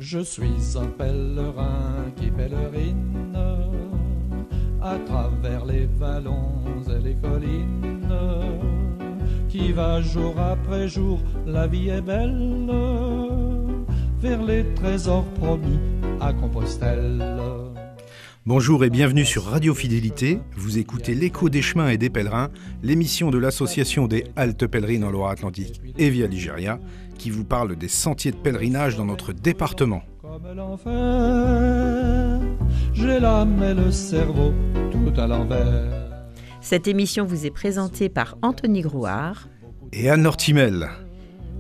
Je suis un pèlerin qui pèlerine à travers les vallons et les collines, qui va jour après jour, la vie est belle, vers les trésors promis à Compostelle. Bonjour et bienvenue sur Radio Fidélité. Vous écoutez l'Écho des chemins et des pèlerins, l'émission de l'association des Haltes pèlerines en Loire-Atlantique et Via Ligéria, qui vous parle des sentiers de pèlerinage dans notre département. Comme l'enfer, j'ai l'âme et le cerveau tout à l'envers. Cette émission vous est présentée par Anthony Grouard et Anne Hortimel.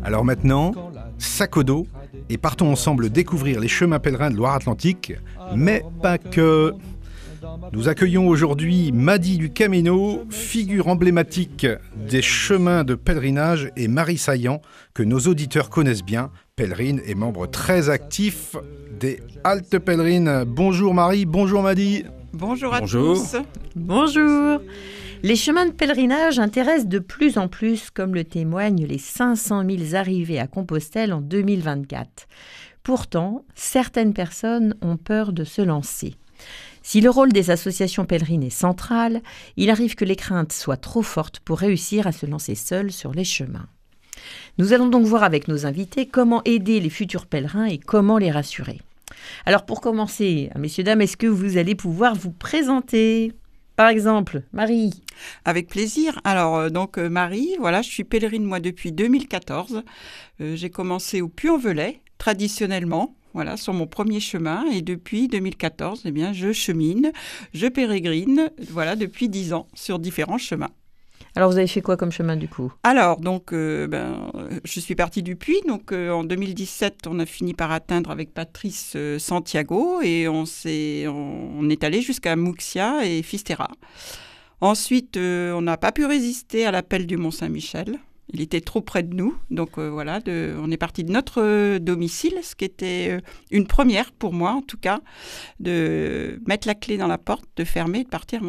Alors maintenant, sac au dos et partons ensemble découvrir les chemins pèlerins de Loire-Atlantique, mais pas que. Nous accueillons aujourd'hui Madi du Camino, figure emblématique des chemins de pèlerinage, et Marie Saillant, que nos auditeurs connaissent bien, pèlerine et membre très actif des Haltes pèlerines. Bonjour Marie, bonjour Madi. Bonjour à tous. Bonjour. Les chemins de pèlerinage intéressent de plus en plus, comme le témoignent les 500 000 arrivées à Compostelle en 2024. Pourtant, certaines personnes ont peur de se lancer. Si le rôle des associations pèlerines est central, il arrive que les craintes soient trop fortes pour réussir à se lancer seul sur les chemins. Nous allons donc voir avec nos invités comment aider les futurs pèlerins et comment les rassurer. Alors pour commencer, messieurs, dames, est-ce que vous allez pouvoir vous présenter ? Par exemple, Marie. Avec plaisir. Alors, Marie, voilà, je suis pèlerine, moi, depuis 2014. J'ai commencé au Puy-en-Velay, traditionnellement, voilà, sur mon premier chemin. Et depuis 2014, eh bien, je chemine, je pérégrine, voilà, depuis 10 ans, sur différents chemins. Alors, vous avez fait quoi comme chemin, du coup ? Alors, je suis partie du Puy. En 2017, on a fini par atteindre avec Patrice Santiago et on est allé jusqu'à Mouxia et Fisterra. Ensuite, on n'a pas pu résister à l'appel du Mont-Saint-Michel. Il était trop près de nous. On est parti de notre domicile, ce qui était une première pour moi, en tout cas, de mettre la clé dans la porte, de fermer, de partir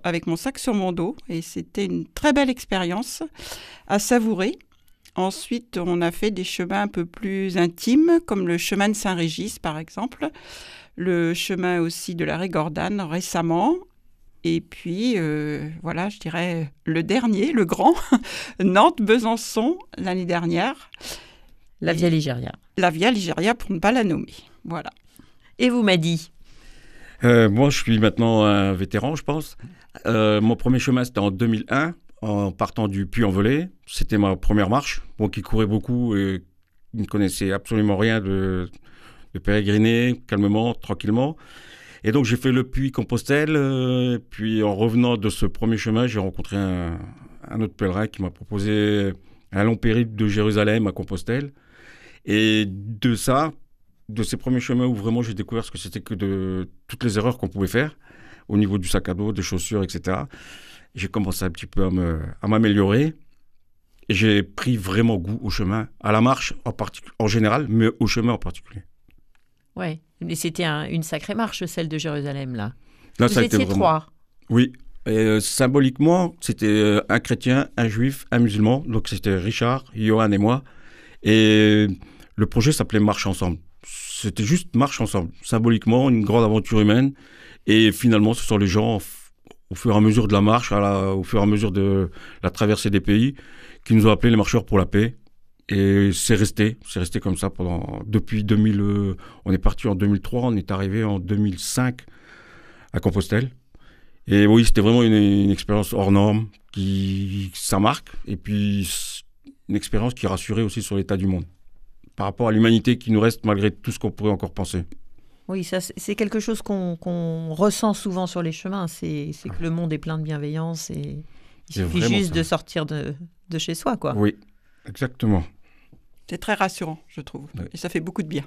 avec mon sac sur mon dos. Et c'était une très belle expérience à savourer. Ensuite, on a fait des chemins un peu plus intimes, comme le chemin de Saint-Régis, par exemple. Le chemin aussi de la Régordane, récemment. Et puis, je dirais le dernier, le grand, Nantes-Besançon, l'année dernière. La Via Ligéria. La Via Ligéria, pour ne pas la nommer. Voilà. Et vous, Madi ? Moi, je suis maintenant un vétéran, je pense. Mon premier chemin, c'était en 2001, en partant du Puy-en-Velay. C'était ma première marche. Moi qui courais beaucoup et ne connaissais absolument rien de pérégriner calmement, tranquillement. Et donc, j'ai fait le Puy-Compostelle. Puis, en revenant de ce premier chemin, j'ai rencontré un autre pèlerin qui m'a proposé un long périple de Jérusalem à Compostelle. Et de ces premiers chemins où vraiment j'ai découvert ce que c'était que de toutes les erreurs qu'on pouvait faire au niveau du sac à dos, des chaussures, etc. J'ai commencé un petit peu à m'améliorer. Et j'ai pris vraiment goût au chemin, à la marche en général, mais au chemin en particulier. Oui, mais c'était une sacrée marche, celle de Jérusalem, là. Là, vous étiez trois. Oui, et symboliquement, c'était un chrétien, un juif, un musulman. Donc, c'était Richard, Johan et moi. Et le projet s'appelait Marche Ensemble. C'était juste Marche Ensemble. Symboliquement, une grande aventure humaine. Et finalement, ce sont les gens, au fur et à mesure de la marche, au fur et à mesure de la traversée des pays, qui nous ont appelés les marcheurs pour la paix. Et c'est resté comme ça depuis 2000. On est parti en 2003, on est arrivé en 2005 à Compostelle. Et oui, c'était vraiment une expérience hors norme, ça marque. Et puis, une expérience qui rassurait aussi sur l'état du monde, par rapport à l'humanité qui nous reste malgré tout ce qu'on pourrait encore penser. Oui, ça, c'est quelque chose qu'on ressent souvent sur les chemins, c'est que le monde est plein de bienveillance et il suffit juste de sortir de chez soi, quoi. Oui, exactement. C'est très rassurant, je trouve. Oui. Et ça fait beaucoup de bien.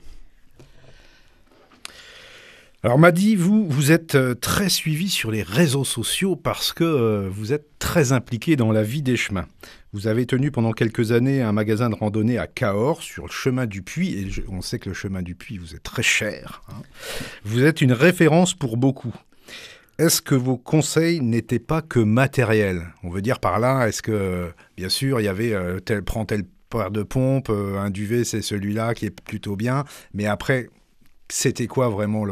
Alors Madi, vous êtes très suivi sur les réseaux sociaux parce que vous êtes très impliqué dans la vie des chemins. Vous avez tenu pendant quelques années un magasin de randonnée à Cahors sur le chemin du Puy. Et on sait que le chemin du Puy vous est très cher. Vous êtes une référence pour beaucoup. Est-ce que vos conseils n'étaient pas que matériels ? On veut dire par là, est-ce que, bien sûr, il y avait prends tel paire de pompe, un duvet, c'est celui-là qui est plutôt bien. Mais après, c'était quoi vraiment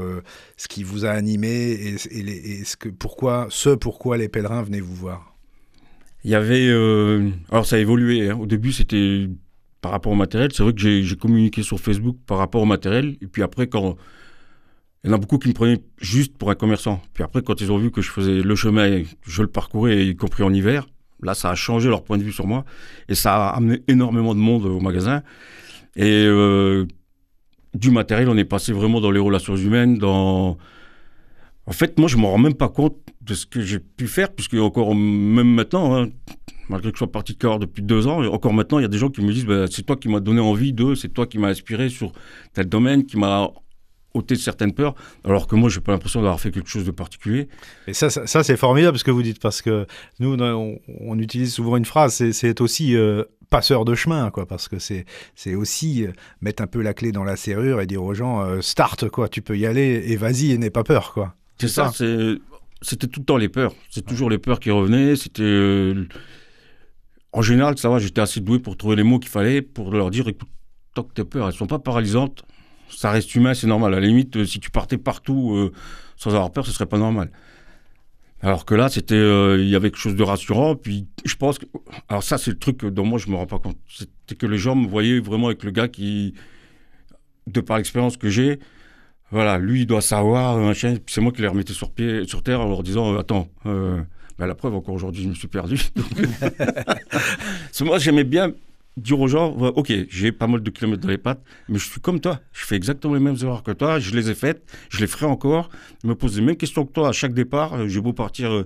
ce qui vous a animé et pourquoi les pèlerins venaient vous voir? Il y avait... alors ça a évolué. Hein. Au début, c'était par rapport au matériel. C'est vrai que j'ai communiqué sur Facebook par rapport au matériel. Et puis après, il y en a beaucoup qui me prenaient juste pour un commerçant. Puis après, quand ils ont vu que je faisais le chemin, je le parcourais, y compris en hiver, là, ça a changé leur point de vue sur moi. Et ça a amené énormément de monde au magasin. Et du matériel, on est passé vraiment dans les relations humaines, En fait, moi, je ne me rends même pas compte de ce que j'ai pu faire, puisque encore même maintenant, hein, malgré que je sois parti de Cahors depuis 2 ans, encore maintenant, il y a des gens qui me disent c'est toi qui m'as donné envie c'est toi qui m'as inspiré sur tel domaine, qui m'a ôté certaines peurs, alors que moi, je n'ai pas l'impression d'avoir fait quelque chose de particulier. Et ça c'est formidable ce que vous dites, parce que nous, on utilise souvent une phrase, c'est aussi passeur de chemin, quoi, parce que c'est aussi mettre un peu la clé dans la serrure et dire aux gens, start, quoi, tu peux y aller et vas-y et n'aie pas peur, quoi. C'est ça, c'était tout le temps les peurs. C'est toujours les peurs qui revenaient. C'était en général, ça va, j'étais assez doué pour trouver les mots qu'il fallait pour leur dire, écoute, tant que tes peurs, elles ne sont pas paralysantes, ça reste humain, c'est normal. À la limite, si tu partais partout sans avoir peur, ce ne serait pas normal. Alors que là, il y avait quelque chose de rassurant. Puis je pense que... Alors ça, c'est le truc dont moi, je ne me rends pas compte. C'était que les gens me voyaient vraiment avec le gars qui, de par l'expérience que j'ai, voilà, lui, il doit savoir, machin. Puis c'est moi qui les remettais sur terre en leur disant attends, la preuve, encore aujourd'hui, je me suis perdu. Donc... moi, j'aimais bien dire aux gens ok, j'ai pas mal de kilomètres dans les pattes, mais je suis comme toi. Je fais exactement les mêmes erreurs que toi. Je les ai faites, je les ferai encore. Je me pose les mêmes questions que toi à chaque départ. J'ai beau partir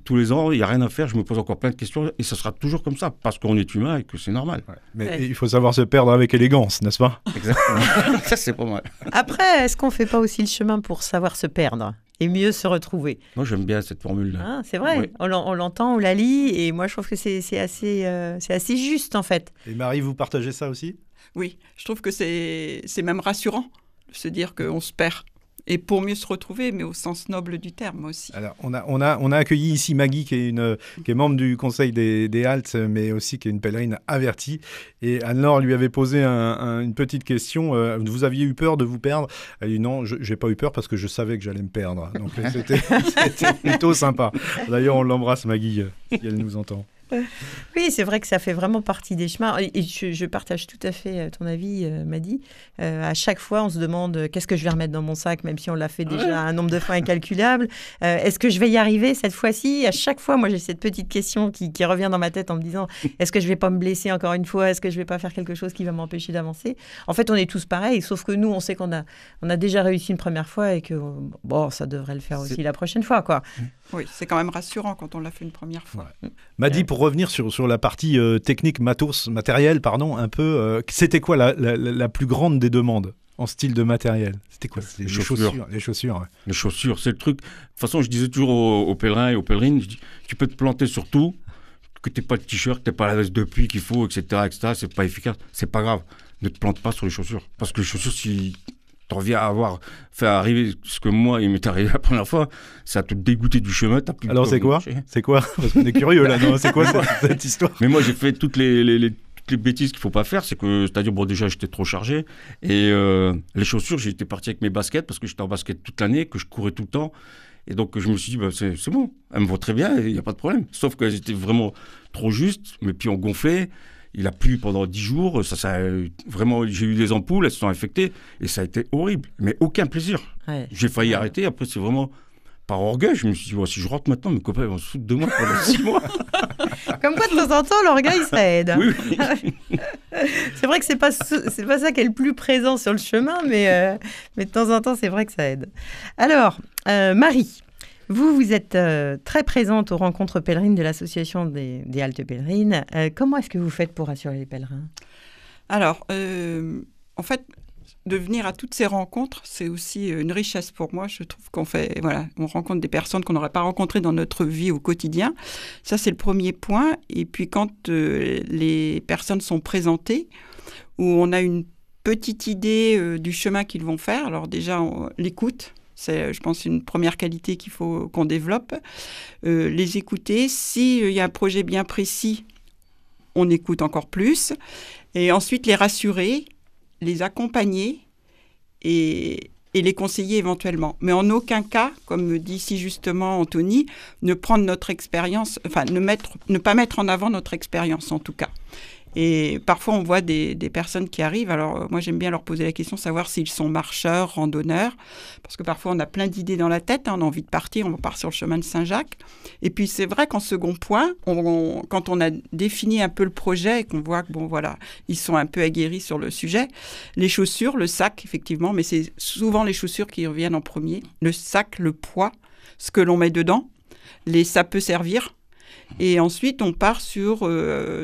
tous les ans, il n'y a rien à faire. Je me pose encore plein de questions et ça sera toujours comme ça parce qu'on est humain et que c'est normal. Ouais. Mais il faut savoir se perdre avec élégance, n'est-ce pas? Exactement. Ça, c'est pas mal. Après, est-ce qu'on ne fait pas aussi le chemin pour savoir se perdre et mieux se retrouver? Moi, j'aime bien cette formule-là. Ah, c'est vrai, oui. On l'entend, on la lit, et moi, je trouve que c'est assez juste, en fait. Et Marie, vous partagez ça aussi? Oui, je trouve que c'est même rassurant de se dire qu'on se perd. Et pour mieux se retrouver, mais au sens noble du terme aussi. Alors, on a accueilli ici Maggie, qui est membre du conseil des Haltes, mais aussi qui est une pèlerine avertie. Et Anne-Laure lui avait posé une petite question. Vous aviez eu peur de vous perdre? Elle dit non, je n'ai pas eu peur parce que je savais que j'allais me perdre. Donc, c'était plutôt sympa. D'ailleurs, on l'embrasse, Maggie, si elle nous entend. Oui, c'est vrai que ça fait vraiment partie des chemins. Et je partage tout à fait ton avis, Madi. À chaque fois, on se demande qu'est-ce que je vais remettre dans mon sac, même si on l'a fait déjà un nombre de fois incalculable. Est-ce que je vais y arriver cette fois-ci? À chaque fois, moi, j'ai cette petite question qui revient dans ma tête en me disant est-ce que je ne vais pas me blesser encore une fois? Est-ce que je ne vais pas faire quelque chose qui va m'empêcher d'avancer? En fait, on est tous pareils, sauf que nous, on sait qu'on a déjà réussi une première fois et que ça devrait le faire aussi la prochaine fois, quoi. Oui, c'est quand même rassurant quand on l'a fait une première fois. Ouais. Madi, pour revenir sur la partie technique, matériel, un peu, c'était quoi la plus grande des demandes en style de matériel? C'était quoi? Les chaussures. Les chaussures, ouais. Les chaussures, c'est le truc. De toute façon, je disais toujours aux pèlerins et aux pèlerines, je dis, tu peux te planter sur tout, que tu n'aies pas de t-shirt, que tu n'aies pas la veste de pluie qu'il faut, etc., c'est pas efficace. C'est pas grave. Ne te plante pas sur les chaussures. Parce que les chaussures, si tu reviens à avoir fait arriver ce que moi, il m'est arrivé la première fois, ça te dégoûter du chemin. Alors c'est quoi? C'est quoi? Parce qu'on est curieux là, non? C'est quoi cette histoire? Mais moi, j'ai fait toutes les bêtises qu'il ne faut pas faire. C'est-à-dire, déjà, j'étais trop chargé. Et les chaussures, j'étais parti avec mes baskets parce que j'étais en basket toute l'année, que je courais tout le temps. Et donc, je me suis dit, c'est bon, elles me vont très bien, il n'y a pas de problème. Sauf qu'elles étaient vraiment trop justes, mes pieds ont gonflé. Il a plu pendant 10 jours, vraiment, j'ai eu des ampoules, elles se sont infectées, et ça a été horrible, mais aucun plaisir. Ouais. J'ai failli arrêter, après c'est vraiment par orgueil, je me suis dit, si je rentre maintenant, mes copains vont se foutre de moi pendant 6 mois. Comme quoi, de temps en temps, l'orgueil, ça aide. Oui. C'est vrai que c'est pas ça qui est le plus présent sur le chemin, mais de temps en temps, c'est vrai que ça aide. Alors, Marie, vous êtes très présente aux rencontres pèlerines de l'association des Haltes pèlerines. Comment est-ce que vous faites pour rassurer les pèlerins? Alors, en fait, de venir à toutes ces rencontres, c'est aussi une richesse pour moi. Je trouve on rencontre des personnes qu'on n'aurait pas rencontrées dans notre vie au quotidien. Ça, c'est le premier point. Et puis, quand les personnes sont présentées, où on a une petite idée du chemin qu'ils vont faire, alors déjà, l'écoute. C'est, je pense, une première qualité qu'il faut qu'on développe. Les écouter. S'il y a un projet bien précis, on écoute encore plus. Et ensuite, les rassurer, les accompagner et et les conseiller éventuellement. Mais en aucun cas, comme dit si justement Anthony, ne prendre notre expérience, enfin ne pas mettre en avant notre expérience en tout cas. Et parfois, on voit des personnes qui arrivent. Alors, moi, j'aime bien leur poser la question, savoir s'ils sont marcheurs, randonneurs. Parce que parfois, on a plein d'idées dans la tête. On a envie de partir, on va partir sur le chemin de Saint-Jacques. Et puis, c'est vrai qu'en second point, quand on a défini un peu le projet et qu'on voit que, bon, voilà, ils sont un peu aguerris sur le sujet, les chaussures, le sac, effectivement, mais c'est souvent les chaussures qui reviennent en premier. Le sac, le poids, ce que l'on met dedans, ça peut servir. Et ensuite, on part sur,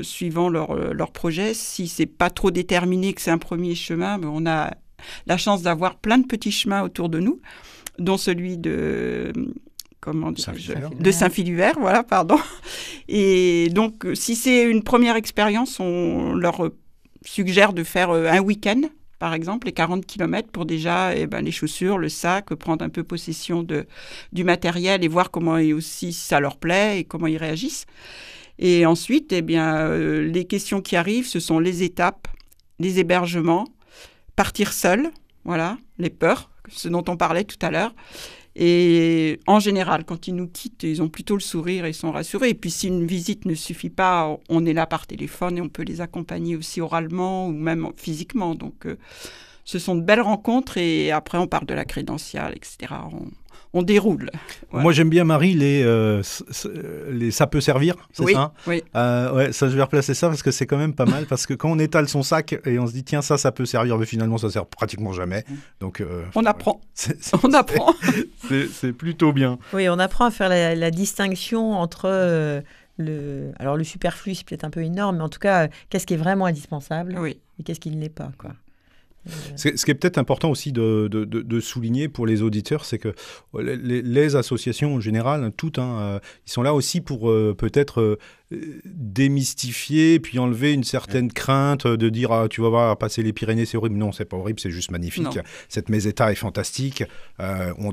suivant leur projet, si c'est pas trop déterminé que c'est un premier chemin, ben on a la chance d'avoir plein de petits chemins autour de nous, dont celui de Saint-Philuvert, voilà, pardon. Et donc, si c'est une première expérience, on leur suggère de faire un week-end, par exemple, les 40 km pour déjà les chaussures, le sac, prendre un peu possession du matériel et voir comment aussi ça leur plaît et comment ils réagissent. Et ensuite, les questions qui arrivent, ce sont les étapes, les hébergements, partir seul, voilà, les peurs, ce dont on parlait tout à l'heure. Et en général, quand ils nous quittent, ils ont plutôt le sourire et ils sont rassurés. Et puis si une visite ne suffit pas, on est là par téléphone et on peut les accompagner aussi oralement ou même physiquement. Donc ce sont de belles rencontres et après on parle de la crédentiale, etc. On déroule. Ouais. Moi, j'aime bien, Marie, les ça peut servir, c'est oui, ça? Oui. Ouais, ça, je vais replacer ça parce que c'est quand même pas mal. Parce que quand on étale son sac et on se dit, tiens, ça peut servir, mais finalement, ça sert pratiquement jamais. Donc, on apprend. On apprend. C'est plutôt bien. Oui, on apprend à faire la distinction entre le superflu, c'est peut-être un peu énorme, mais en tout cas, qu'est-ce qui est vraiment indispensable et qu'est-ce qui ne l'est pas, quoi. Ce qui est peut-être important aussi de souligner pour les auditeurs, c'est que les associations en général, toutes, ils sont là aussi pour peut-être démystifier, puis enlever une certaine crainte de dire tu vas voir passer les Pyrénées, c'est horrible. Non, c'est pas horrible, c'est juste magnifique. Non. Cette meseta est fantastique. On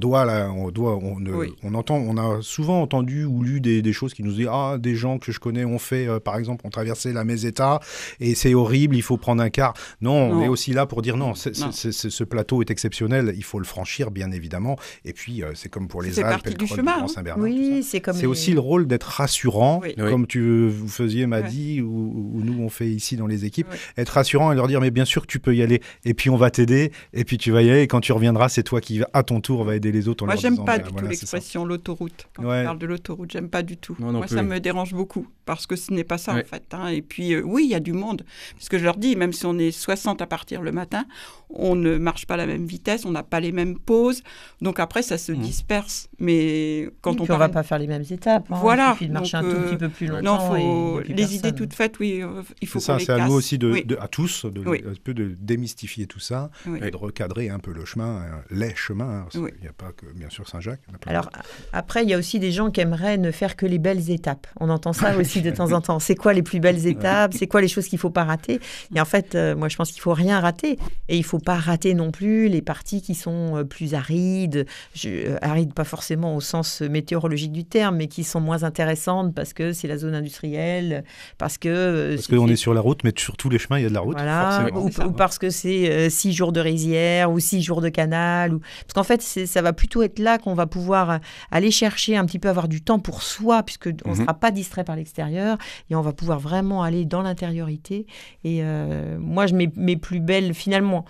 a souvent entendu ou lu des choses qui nous disent des gens que je connais ont fait, par exemple, ont traversé la meseta et c'est horrible, il faut prendre un car. Non, on est aussi là pour dire ce plateau est exceptionnel, il faut le franchir, bien évidemment. Et puis, c'est comme pour les Alpes et le Col du Grand-Saint-Bernard. Oui, c'est aussi le rôle d'être rassurant, comme vous faisiez, Maddy, ou nous on fait ici dans les équipes, être rassurant et leur dire mais bien sûr que tu peux y aller, et puis on va t'aider, et puis tu vas y aller, et quand tu reviendras, c'est toi qui à ton tour va aider les autres. Moi, j'aime pas du tout l'expression l'autoroute. Quand on parle de l'autoroute, j'aime pas du tout. Moi, ça me dérange beaucoup, parce que ce n'est pas ça en fait. Et puis, oui, il y a du monde. Parce que je leur dis, même si on est 60 à partir le matin, on ne marche pas à la même vitesse, on n'a pas les mêmes pauses, donc après ça se disperse. Mais quand on va pas faire les mêmes étapes. Voilà. Il suffit de marcher un tout petit peu plus longtemps. Les idées toutes faites, il faut qu'on les casse. C'est à nous aussi, à tous, un peu de démystifier tout ça et de recadrer un peu le chemin, les chemins. Il n'y a pas que, bien sûr, Saint-Jacques. Alors, après, il y a aussi des gens qui aimeraient ne faire que les belles étapes. On entend ça aussi de temps en temps. C'est quoi les plus belles étapes? C'est quoi les choses qu'il ne faut pas rater? Et en fait, moi, je pense qu'il ne faut rien rater. Et il ne faut pas rater non plus les parties qui sont plus arides. Arides, pas forcément au sens météorologique du terme, mais qui sont moins intéressantes parce que c'est la zone industrielle, parce qu'on est sur la route, mais sur tous les chemins, il y a de la route. Voilà, ou parce que c'est 6 jours de rizière ou 6 jours de canal. Parce qu'en fait, ça va plutôt être là qu'on va pouvoir aller chercher un petit peu, avoir du temps pour soi, puisqu'on ne sera pas distrait par l'extérieur, et on va pouvoir vraiment aller dans l'intériorité. Et moi, mes plus belles, finalement,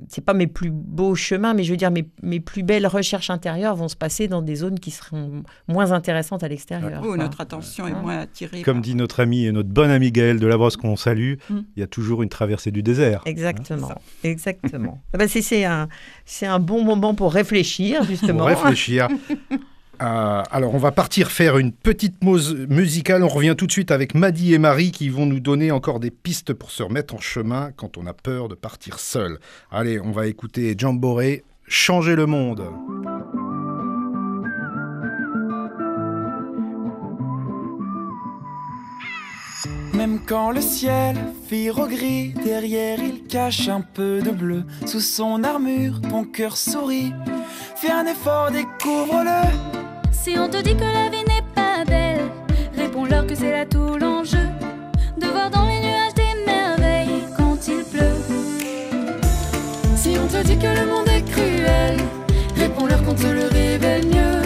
c'est pas mes plus beaux chemins, mais je veux dire, mes plus belles recherches intérieures vont se passer dans des zones qui seront moins intéressantes à l'extérieur. Notre attention est moins attirée. Comme dit notre ami et notre bon ami Gaël Delabrosse qu'on salue, il y a toujours une traversée du désert. Exactement, exactement. C'est un bon moment pour réfléchir, justement. Pour réfléchir. Alors, on va partir faire une petite pause musicale. On revient tout de suite avec Maddy et Marie qui vont nous donner encore des pistes pour se remettre en chemin quand on a peur de partir seul. Allez, on va écouter Jamboree, Changer le monde. Même quand le ciel vire au gris, derrière il cache un peu de bleu. Sous son armure, ton cœur sourit. Fais un effort, découvre-le. Si on te dit que la vie n'est pas belle, réponds-leur que c'est là tout l'enjeu. De voir dans les nuages des merveilles quand il pleut. Si on te dit que le monde est cruel. Réponds-leur qu'on te le révèle mieux.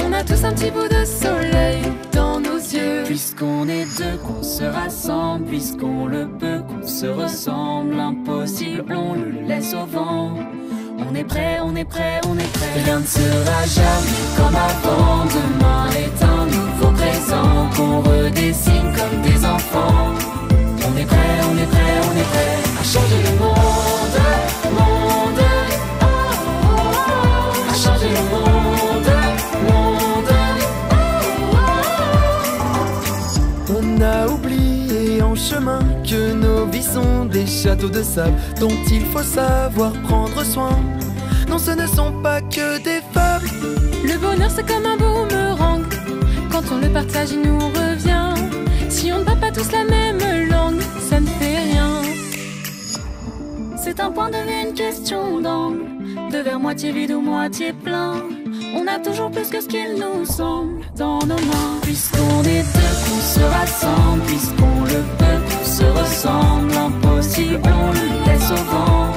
On a tous un petit bout de soleil dans nos yeux. Puisqu'on est deux, qu'on se rassemble. Puisqu'on le peut, qu'on se ressemble. L'impossible, on le laisse au vent. On est prêt, on est prêt, on est prêt. Rien ne sera jamais comme avant. Demain est un nouveau présent qu'on redessine comme des enfants. On est prêt, on est prêt, on est prêt à changer le monde, monde, oh, oh, oh. À changer le monde, monde, oh, oh, oh. On a oublié en chemin que nos vies sont des châteaux de sable dont il faut savoir prendre soin. Non, ce ne sont pas que des fables. Le bonheur c'est comme un boomerang. Quand on le partage il nous revient. Si on ne parle pas tous la même langue, ça ne fait rien. C'est un point de vue, une question d'angle. De verre moitié vide ou moitié plein. On a toujours plus que ce qu'il nous semble dans nos mains. Puisqu'on est deux, qu'on se rassemble. Puisqu'on le peut, qu'on se ressemble. L'impossible, on le laisse au vent.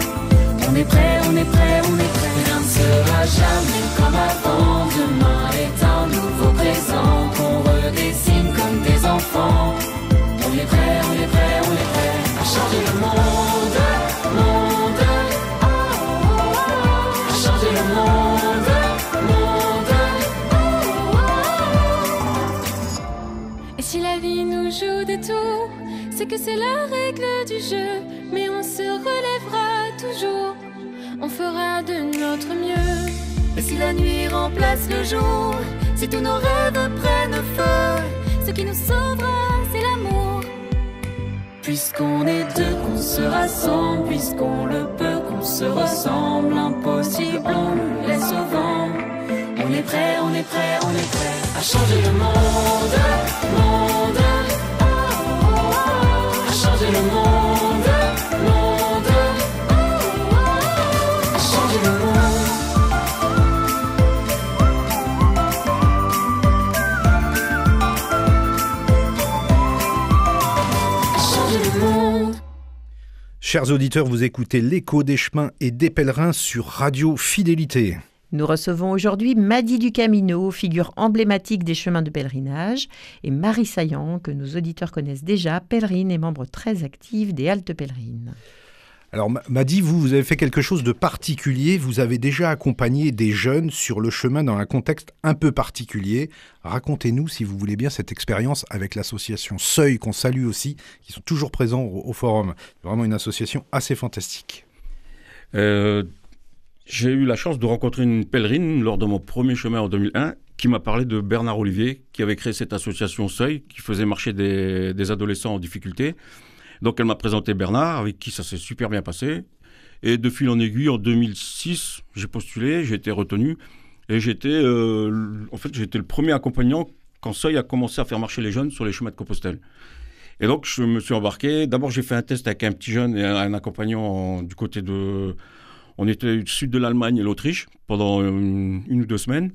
On est prêt, on est prêt, on est prêt. Rien ne sera jamais comme avant. Demain est un nouveau présent qu'on redessine comme des enfants. On est prêt, on est prêt, on est prêt à changer le monde, monde, oh, oh, oh. À changer le monde, monde, oh, oh, oh. Et si la vie nous joue des tours, c'est que c'est la règle du jeu. Mais on se relèvera toujours. On fera de notre mieux. Et si la nuit remplace le jour, si tous nos rêves prennent feu, ce qui nous sauvera, c'est l'amour. Puisqu'on est deux, qu'on se rassemble. Puisqu'on le peut, qu'on se ressemble. L'impossible, on le laisse au vent. On est prêt, on est prêt, on est prêt à changer le monde, monde, oh, oh, oh. À changer le monde, monde, oh, oh, oh. À changer le monde. Chers auditeurs, vous écoutez l'écho des chemins et des pèlerins sur Radio Fidélité. Nous recevons aujourd'hui Madi Ducamino, figure emblématique des chemins de pèlerinage, et Marie Saillant, que nos auditeurs connaissent déjà, pèlerine et membre très active des Haltes Pèlerines. Alors Madi, vous avez fait quelque chose de particulier, vous avez déjà accompagné des jeunes sur le chemin dans un contexte un peu particulier. Racontez-nous, si vous voulez bien, cette expérience avec l'association Seuil, qu'on salue aussi, qui sont toujours présents au forum. Vraiment une association assez fantastique. J'ai eu la chance de rencontrer une pèlerine lors de mon premier chemin en 2001 qui m'a parlé de Bernard Olivier, qui avait créé cette association Seuil, qui faisait marcher des adolescents en difficulté. Donc elle m'a présenté Bernard, avec qui ça s'est super bien passé. Et de fil en aiguille, en 2006, j'ai postulé, j'ai été retenu. Et j'étais le premier accompagnant quand Seuil a commencé à faire marcher les jeunes sur les chemins de Compostelle. Et donc je me suis embarqué. D'abord j'ai fait un test avec un petit jeune et un accompagnant du côté de... On était du sud de l'Allemagne et l'Autriche pendant une ou 2 semaines.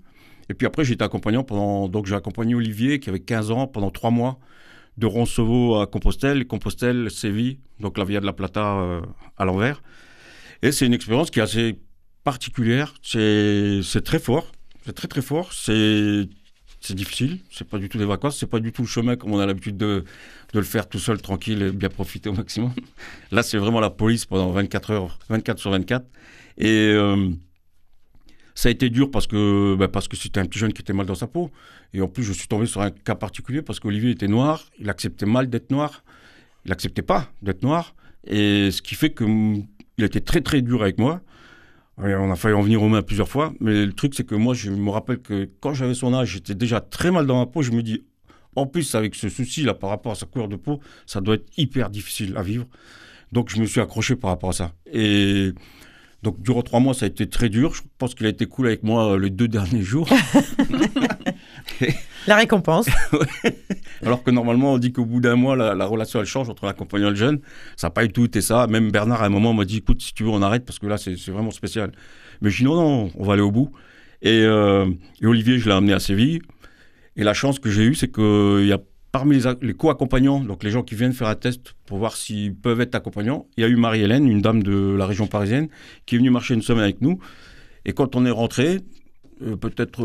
Et puis après, j'ai été accompagnant donc j'ai accompagné Olivier, qui avait 15 ans, pendant 3 mois, de Roncevaux à Compostelle, Séville, donc la Via de la Plata à l'envers. Et c'est une expérience qui est assez particulière. C'est très fort. C'est très, très fort. C'est difficile. C'est pas du tout des vacances. C'est pas du tout le chemin comme on a l'habitude de le faire tout seul, tranquille et bien profiter au maximum. Là, c'est vraiment la police pendant 24 heures, 24 sur 24. Et ça a été dur parce que c'était un petit jeune qui était mal dans sa peau. Et en plus, je suis tombé sur un cas particulier parce qu'Olivier était noir. Il acceptait mal d'être noir. Il n'acceptait pas d'être noir. Et ce qui fait qu'il a été très, très dur avec moi. Et on a failli en venir aux mains plusieurs fois. Mais le truc, c'est que moi, je me rappelle que quand j'avais son âge, j'étais déjà très mal dans ma peau. Je me dis, en plus, avec ce souci-là par rapport à sa couleur de peau, ça doit être hyper difficile à vivre. Donc, je me suis accroché par rapport à ça. Et donc, durant 3 mois, ça a été très dur. Je pense qu'il a été cool avec moi les 2 derniers jours. La récompense. Alors que normalement, on dit qu'au bout d'1 mois, la relation, elle change entre l'accompagnant et le jeune. Ça n'a pas du tout été ça. Même Bernard, à un moment, m'a dit, écoute, si tu veux, on arrête parce que là, c'est vraiment spécial. Mais je dis, non, on va aller au bout. Et Olivier, je l'ai amené à Séville. Et la chance que j'ai eue, c'est qu'il y a parmi les co-accompagnants, donc les gens qui viennent faire un test pour voir s'ils peuvent être accompagnants, il y a eu Marie-Hélène, une dame de la région parisienne, qui est venue marcher une semaine avec nous. Et quand on est rentré, peut-être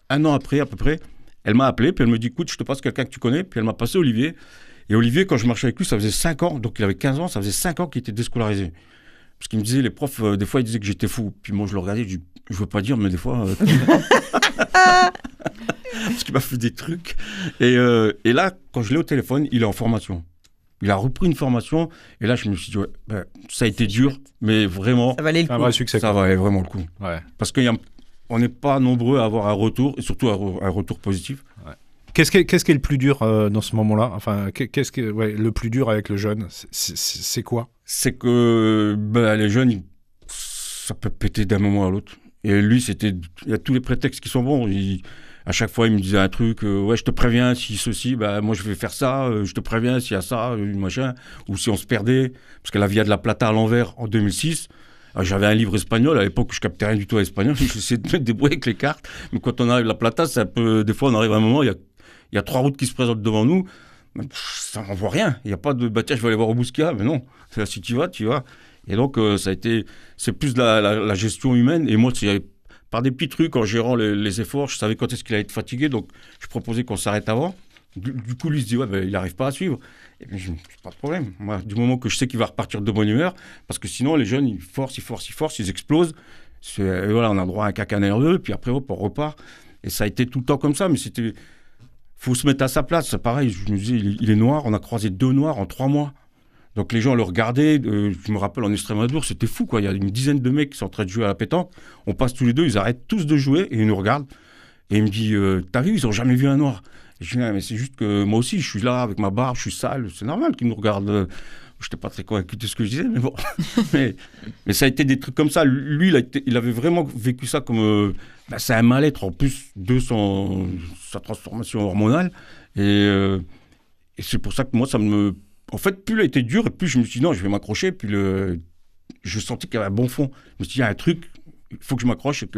un an après à peu près, elle m'a appelé, puis elle me dit, écoute, je te passe quelqu'un que tu connais, puis elle m'a passé Olivier. Et Olivier, quand je marchais avec lui, ça faisait 5 ans, donc il avait 15 ans, ça faisait 5 ans qu'il était déscolarisé. Parce qu'il me disait, les profs, des fois, ils disaient que j'étais fou. Puis moi, je le regardais, je veux pas dire, mais des fois... Parce qu'il m'a fait des trucs. Et là, quand je l'ai au téléphone, il est en formation. Il a repris une formation, et là, je me suis dit, ça a été dur, mais vraiment... Ça valait le coup. Un vrai succès. Ça valait vraiment le coup. Ouais. Parce qu'on n'est pas nombreux à avoir un retour, et surtout un retour positif. Ouais. Qu'est-ce qui est le plus dur dans ce moment-là? Enfin, qu'est-ce que le plus dur avec le jeune? C'est quoi? C'est que les jeunes, ça peut péter d'un moment à l'autre. Et lui, il y a tous les prétextes qui sont bons. À chaque fois, il me disait un truc, ouais, je te préviens, si ceci, moi je vais faire ça, je te préviens s'il y a ça, machin. Ou si on se perdait, parce que la Via de la Plata à l'envers en 2006, j'avais un livre espagnol, à l'époque, je captais rien du tout à l'espagnol, j'essayais de me débrouiller avec les cartes. Mais quand on arrive à la Plata, c'est un peu, des fois, on arrive à un moment, il y a 3 routes qui se présentent devant nous, ça n'en voit rien. Il n'y a pas de, tiens, je vais aller voir au Bousquet, mais non, si tu vas, tu vas. Et donc, c'est plus de la gestion humaine. Et moi, c'est par des petits trucs, en gérant les efforts, je savais quand est-ce qu'il allait être fatigué, donc je proposais qu'on s'arrête avant. Du coup, lui, il se dit, il n'arrive pas à suivre. Et puis, je dis, pas de problème. Moi, du moment que je sais qu'il va repartir de bonne humeur, parce que sinon, les jeunes, ils forcent, ils explosent. Et voilà, on a droit à un caca nerveux, puis après, hop, on repart. Et ça a été tout le temps comme ça, mais c'était... faut se mettre à sa place. C'est pareil, je me disais, il est noir, on a croisé 2 noirs en 3 mois. Donc les gens le regardaient, je me rappelle en Extrémadure, c'était fou, quoi. Il y a une dizaine de mecs qui sont en train de jouer à la pétanque, on passe tous les deux, ils arrêtent tous de jouer et ils nous regardent. Et il me dit, t'as vu, ils n'ont jamais vu un noir. Et je dis, mais c'est juste que moi aussi, je suis là avec ma barbe, je suis sale, c'est normal qu'ils nous regardent. Je n'étais pas très convaincu de ce que je disais, mais bon. mais ça a été des trucs comme ça. Lui, il avait vraiment vécu ça comme... c'est un mal-être en plus de sa transformation hormonale. Et c'est pour ça que moi, ça me... En fait, plus il a été dur, et plus je me suis dit, non, je vais m'accrocher. Puis je sentis qu'il y avait un bon fond. Je me suis dit, il y a un truc, il faut que je m'accroche et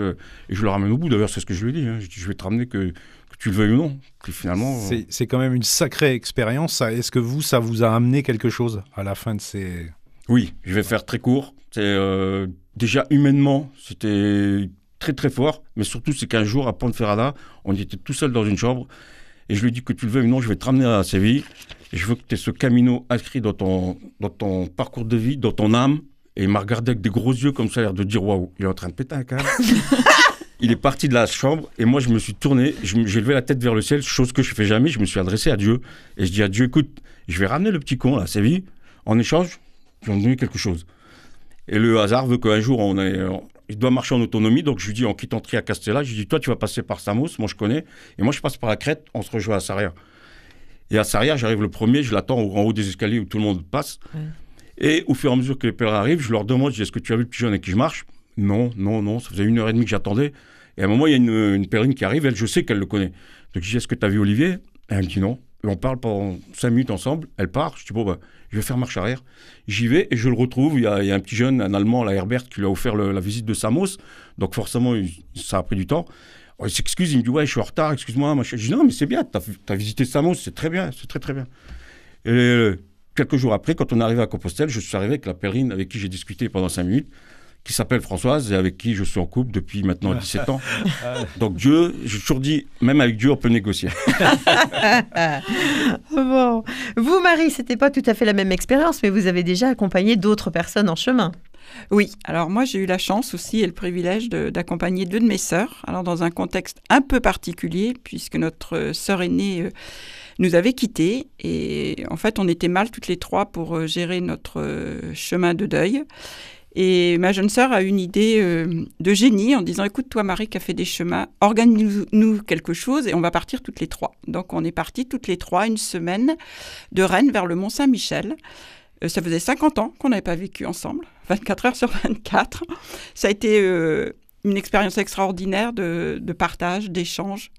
je le ramène au bout. D'ailleurs, c'est ce que je lui ai dit. Hein. Je vais te ramener que tu le veuilles ou non. Puis finalement... C'est quand même une sacrée expérience. Est-ce que ça vous a amené quelque chose à la fin de ces... Oui, je vais faire très court. Déjà, humainement, c'était très, très fort. Mais surtout, c'est qu'un jour, à Ponferrada, on était tout seul dans une chambre. Et je lui ai dit que tu le veuilles ou non, je vais te ramener à Séville. Et je veux que tu aies ce camino inscrit dans ton parcours de vie, dans ton âme. Et il m'a regardé avec des gros yeux comme ça, l'air de dire waouh, il est en train de péter un câble. Il est parti de la chambre et moi je me suis tourné, j'ai levé la tête vers le ciel, chose que je ne fais jamais. Je me suis adressé à Dieu et je dis à Dieu, écoute, je vais ramener le petit con là à Séville. En échange, je vais me donner quelque chose. Et le hasard veut qu'un jour il doit marcher en autonomie, donc je lui dis en quittant Tria-Castella, je lui dis toi tu vas passer par Samos, moi je connais, et moi je passe par la Crète, on se rejoint à Sarria. Et à Sarria, j'arrive le premier, je l'attends en haut des escaliers où tout le monde passe. Ouais. Et au fur et à mesure que les pèlerins arrivent, je leur demande, je dis, est-ce que tu as vu le petit jeune avec qui je marche ? Non, ça faisait 1h30 que j'attendais. Et à un moment, il y a une pèlerine qui arrive, elle, je sais qu'elle le connaît. Donc je dis, est-ce que tu as vu Olivier ? Et elle me dit non. Et on parle pendant 5 minutes ensemble, elle part, je dis, je vais faire marche arrière. J'y vais et je le retrouve, il y a un petit jeune, un Allemand, la Herbert, qui lui a offert la visite de Samos. Donc forcément, ça a pris du temps. Il s'excuse, il me dit, ouais, je suis en retard, excuse-moi. Je dis, non, mais c'est bien, t'as visité Samos, c'est très bien, c'est très très bien. Et quelques jours après, quand on est arrivé à Compostelle, je suis arrivé avec la pèlerine avec qui j'ai discuté pendant 5 minutes, qui s'appelle Françoise et avec qui je suis en couple depuis maintenant 17 ans. Donc Dieu, j'ai toujours dit, même avec Dieu, on peut négocier. Bon. Vous, Marie, c'était pas tout à fait la même expérience, mais vous avez déjà accompagné d'autres personnes en chemin. Oui, alors moi j'ai eu la chance aussi et le privilège d'accompagner 2 de mes sœurs, alors dans un contexte un peu particulier, puisque notre sœur aînée nous avait quittés et en fait on était mal toutes les 3 pour gérer notre chemin de deuil. Et ma jeune sœur a une idée de génie en disant « Écoute, toi Marie qui a fait des chemins, organise-nous quelque chose et on va partir toutes les 3. » Donc on est parties toutes les 3 une semaine de Rennes vers le Mont-Saint-Michel. Ça faisait 50 ans qu'on n'avait pas vécu ensemble, 24 heures sur 24. Ça a été une expérience extraordinaire de partage, d'échange,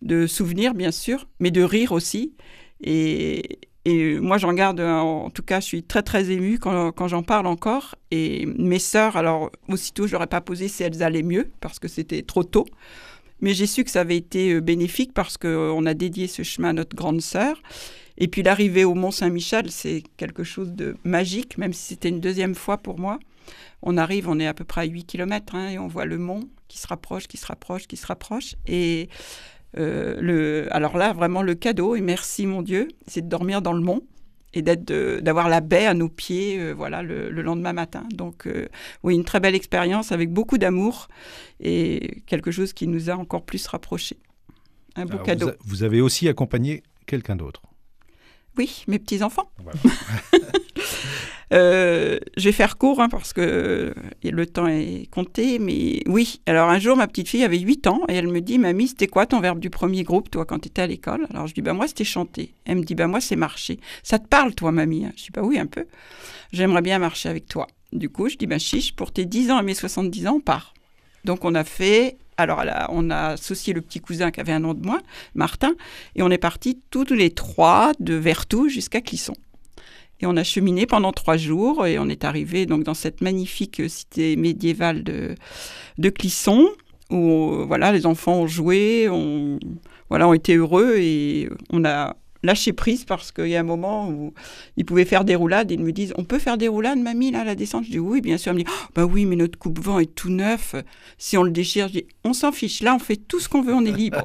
de souvenirs bien sûr, mais de rire aussi. Et moi, j'en garde, en tout cas, je suis très, très émue quand j'en parle encore. Et mes sœurs, alors, aussitôt, je ne leur ai pas posé si elles allaient mieux, parce que c'était trop tôt. Mais j'ai su que ça avait été bénéfique parce qu'on a dédié ce chemin à notre grande sœur. Et puis, l'arrivée au Mont-Saint-Michel, c'est quelque chose de magique, même si c'était une 2e fois pour moi. On arrive, on est à peu près à 8 km et on voit le mont qui se rapproche. Et alors là, vraiment le cadeau, et merci mon Dieu, c'est de dormir dans le mont et d'avoir la baie à nos pieds le lendemain matin. Donc oui, une très belle expérience avec beaucoup d'amour et quelque chose qui nous a encore plus rapprochés. Un beau cadeau. Vous avez aussi accompagné quelqu'un d'autre? Oui, mes petits-enfants. Voilà. Je vais faire court parce que le temps est compté, mais oui. Alors un jour, ma petite fille avait 8 ans et elle me dit « Mamie, c'était quoi ton verbe du premier groupe, toi, quand tu étais à l'école ?» Alors je dis « Moi, c'était chanter. » Elle me dit « Moi, c'est marcher. » « Ça te parle, toi, mamie ?» Je dis « Oui, un peu. J'aimerais bien marcher avec toi. » Du coup, je dis « Chiche, pour tes 10 ans et mes 70 ans, on part. » Donc on a fait... Alors là, on a associé le petit cousin qui avait un an de moins, Martin, et on est partis tous les 3 de Vertou jusqu'à Clisson. Et on a cheminé pendant 3 jours et on est arrivé donc dans cette magnifique cité médiévale de Clisson où les enfants ont joué, ont été heureux et on a lâché prise parce qu'il y a un moment où ils pouvaient faire des roulades et ils me disent « On peut faire des roulades, mamie, là, à la descente ?» Je dis « Oui, bien sûr. » Elle me dit « Oui, mais notre coupe-vent est tout neuf. Si on le déchire, je dis « On s'en fiche. Là, on fait tout ce qu'on veut, on est libre. »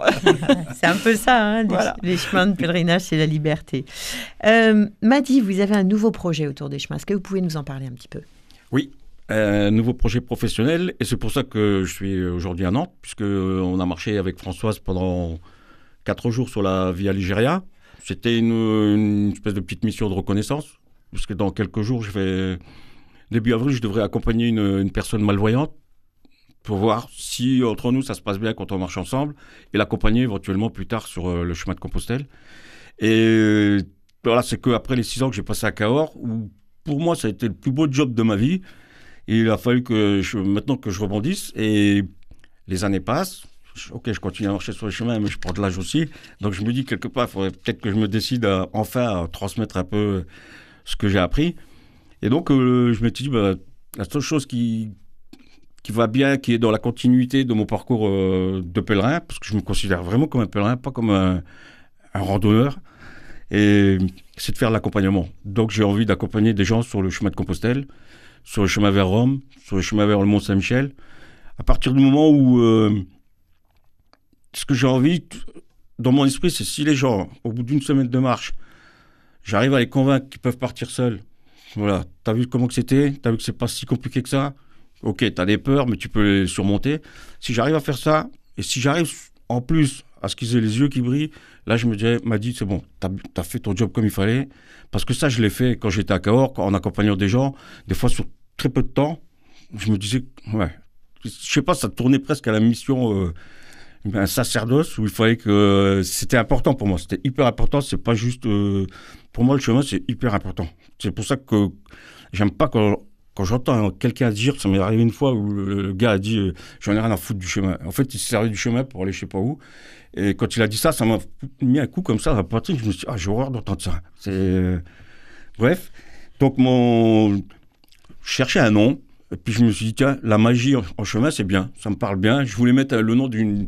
C'est un peu ça, les chemins de pèlerinage, c'est la liberté. Madi, vous avez un nouveau projet autour des chemins. Est-ce que vous pouvez nous en parler un petit peu? Oui, un nouveau projet professionnel. Et c'est pour ça que je suis aujourd'hui à Nantes, puisqu'on a marché avec Françoise pendant 4 jours sur la Via Ligéria. C'était une espèce de petite mission de reconnaissance, parce que dans quelques jours, début avril, je devrais accompagner une personne malvoyante pour voir si entre nous, ça se passe bien quand on marche ensemble, et l'accompagner éventuellement plus tard sur le chemin de Compostelle. Et voilà, c'est qu'après les 6 ans que j'ai passé à Cahors, où pour moi, ça a été le plus beau job de ma vie, et il a fallu maintenant que je rebondisse, et les années passent. Ok, je continue à marcher sur les chemins, mais je prends de l'âge aussi. Donc je me dis quelque part, il faudrait peut-être que je me décide à transmettre un peu ce que j'ai appris. Et donc je me suis dit, la seule chose qui va bien, qui est dans la continuité de mon parcours de pèlerin, parce que je me considère vraiment comme un pèlerin, pas comme un randonneur, et c'est de faire l'accompagnement. Donc j'ai envie d'accompagner des gens sur le chemin de Compostelle, sur le chemin vers Rome, sur le chemin vers le Mont Saint-Michel. À partir du moment où... ce que j'ai envie, dans mon esprit, c'est si les gens, au bout d'une semaine de marche, j'arrive à les convaincre qu'ils peuvent partir seuls. Voilà, t'as vu comment que c'était, t'as vu que c'est pas si compliqué que ça. Ok, t'as des peurs, mais tu peux les surmonter. Si j'arrive à faire ça, et si j'arrive en plus à ce qu'ils aient les yeux qui brillent, là je me dirais, m'a dit, c'est bon, t'as fait ton job comme il fallait. Parce que ça, je l'ai fait quand j'étais à Cahors, en accompagnant des gens, des fois sur très peu de temps. Je me disais, je sais pas, ça tournait presque à la mission... un sacerdoce où il fallait que... C'était important pour moi, c'était hyper important, c'est pas juste... pour moi, le chemin, c'est hyper important. C'est pour ça que j'aime pas quand j'entends quelqu'un dire, ça m'est arrivé une fois où le gars a dit « j'en ai rien à foutre du chemin ». En fait, il s'est servi du chemin pour aller je sais pas où. Et quand il a dit ça, ça m'a mis un coup comme ça à la poitrine. Je me suis dit « j'ai horreur d'entendre ça ». Bref, donc je cherchais un nom. Et puis je me suis dit, tiens, la magie en chemin, c'est bien, ça me parle bien. Je voulais mettre le nom d'une...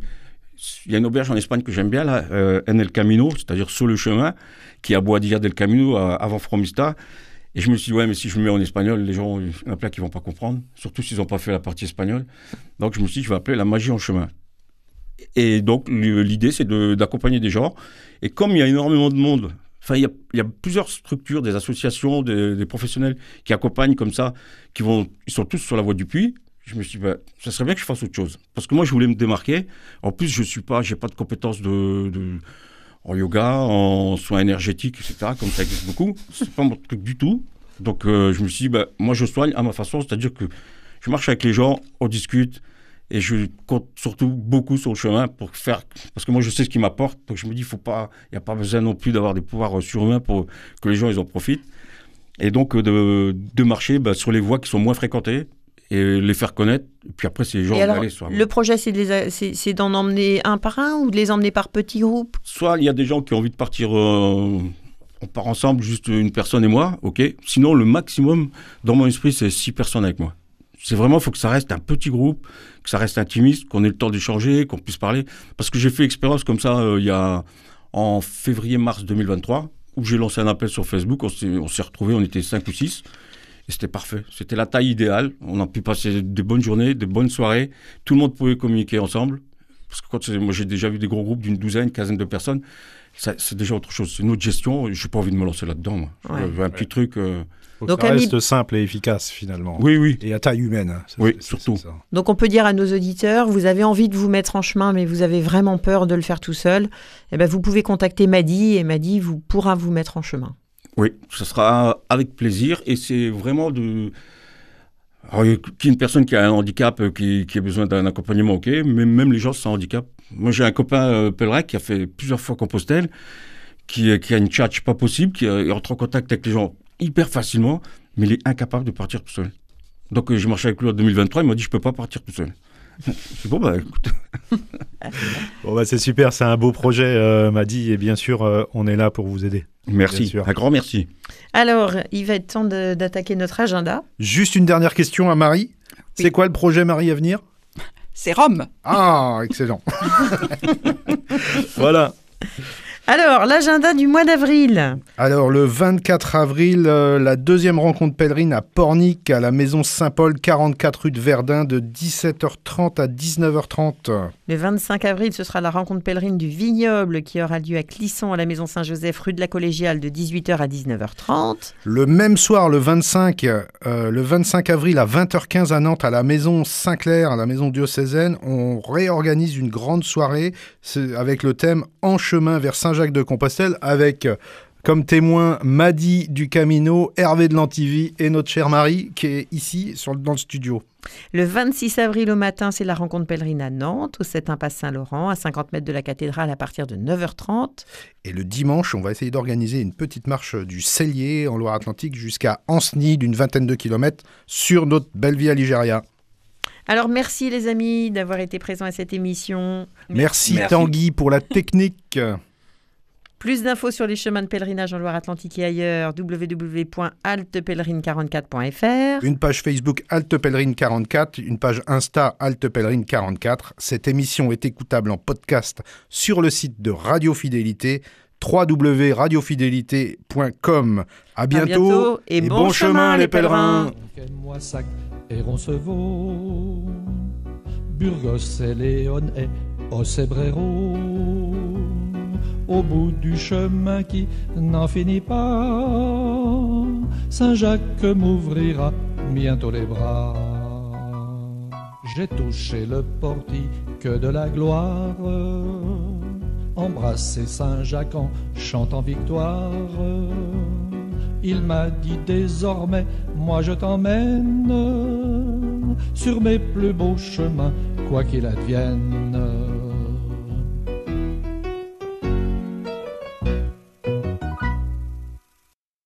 Il y a une auberge en Espagne que j'aime bien, là, En El Camino, c'est-à-dire sur le chemin, qui est à Boadilla del Camino, avant Fromista. Et je me suis dit, mais si je me mets en espagnol, les gens, il y en a plein qui ne vont pas comprendre, surtout s'ils n'ont pas fait la partie espagnole. Donc je me suis dit, je vais appeler la magie en chemin. Et donc l'idée, c'est d'accompagner des gens. Et comme il y a énormément de monde, il y a plusieurs structures, des associations, des professionnels qui accompagnent comme ça, ils sont tous sur la voie du puits. Je me suis dit, ça serait bien que je fasse autre chose. Parce que moi, je voulais me démarquer. En plus, j'ai pas de compétences en yoga, en soins énergétiques, etc., comme ça existe beaucoup. C'est pas mon truc du tout. Donc, je me suis dit, moi, je soigne à ma façon. C'est-à-dire que je marche avec les gens, on discute. Et je compte surtout beaucoup sur le chemin parce que moi, je sais ce qui m'apporte. Donc, je me dis, il n'y a pas besoin non plus d'avoir des pouvoirs surhumains pour que les gens, ils en profitent. Et donc, de marcher sur les voies qui sont moins fréquentées et les faire connaître. Et puis après, c'est les gens d'aller sur le projet, c'est d'en emmener un par un ou de les emmener par petits groupes? Soit il y a des gens qui ont envie de partir, on part ensemble, juste une personne et moi, ok. Sinon, le maximum, dans mon esprit, c'est 6 personnes avec moi. C'est vraiment, il faut que ça reste un petit groupe, que ça reste intimiste, qu'on ait le temps d'échanger, qu'on puisse parler. Parce que j'ai fait expérience comme ça en février-mars 2023, où j'ai lancé un appel sur Facebook, on s'est retrouvés, on était 5 ou 6. Et c'était parfait. C'était la taille idéale. On a pu passer de bonnes journées, de bonnes soirées. Tout le monde pouvait communiquer ensemble. Parce que moi, j'ai déjà vu des gros groupes d'une douzaine, quinzaine de personnes. C'est déjà autre chose. C'est une autre gestion. Je n'ai pas envie de me lancer là-dedans. Moi. Ouais. Un petit truc. Faut Donc, que ça reste simple et efficace, finalement. Oui. Et à taille humaine. Oui, surtout. Ça. Donc on peut dire à nos auditeurs, vous avez envie de vous mettre en chemin, mais vous avez vraiment peur de le faire tout seul, eh ben, vous pouvez contacter Madi et Madi pourra vous mettre en chemin. Oui, ce sera avec plaisir. Et c'est vraiment de... Alors, qu'il y ait une personne qui a un handicap, qui a besoin d'un accompagnement, ok, mais même les gens sans handicap. Moi, j'ai un copain pèlerin qui a fait plusieurs fois Compostelle, qui a une tchatche pas possible, qui entre en contact avec les gens hyper facilement, mais il est incapable de partir tout seul. Donc, j'ai marché avec lui en 2023, il m'a dit, je peux pas partir tout seul. C'est bon, écoute. Bon, c'est super, c'est un beau projet, Madi, et bien sûr, on est là pour vous aider. Merci, un grand merci. Alors, il va être temps d'attaquer notre agenda. Juste une dernière question à Marie. Oui. C'est quoi le projet, Marie, à venir ? C'est Rome. Ah, excellent. Voilà. Alors, l'agenda du mois d'avril. Alors, le 24 avril, la deuxième rencontre pèlerine à Pornic, à la maison Saint-Paul, 44 rue de Verdun, de 17h30 à 19h30. Le 25 avril, ce sera la rencontre pèlerine du Vignoble qui aura lieu à Clisson, à la maison Saint-Joseph, rue de la Collégiale, de 18h à 19h30. Le même soir, le 25 avril, à 20h15 à Nantes, à la maison Saint-Clair, à la maison diocésaine, on réorganise une grande soirée avec le thème « En chemin vers Saint-Jacques-de-Compostelle » avec comme témoin Madi du Camino, Hervé de l'Antivie et notre chère Marie qui est ici dans le studio. Le 26 avril au matin, c'est la rencontre pèlerine à Nantes, au 7 impasse Saint-Laurent, à 50 mètres de la cathédrale à partir de 9h30. Et le dimanche, on va essayer d'organiser une petite marche du Cellier en Loire-Atlantique jusqu'à Ancenis d'une vingtaine de kilomètres sur notre belle vie à Ligéria. Alors merci les amis d'avoir été présents à cette émission. Merci. Tanguy pour la technique. Plus d'infos sur les chemins de pèlerinage en Loire-Atlantique et ailleurs, www.altepèlerine44.fr. Une page Facebook Halte Pèlerine 44, une page Insta Halte Pèlerine 44. Cette émission est écoutable en podcast sur le site de Radio Fidélité, www.radiofidélité.com. À bientôt et bon chemin les pèlerins. Moissac et Roncevaux, Burgos et Léon et Osebrero. Au bout du chemin qui n'en finit pas, Saint-Jacques m'ouvrira bientôt les bras. J'ai touché le portique de la gloire, embrassé Saint-Jacques en chantant victoire. Il m'a dit désormais, moi je t'emmène sur mes plus beaux chemins, quoi qu'il advienne.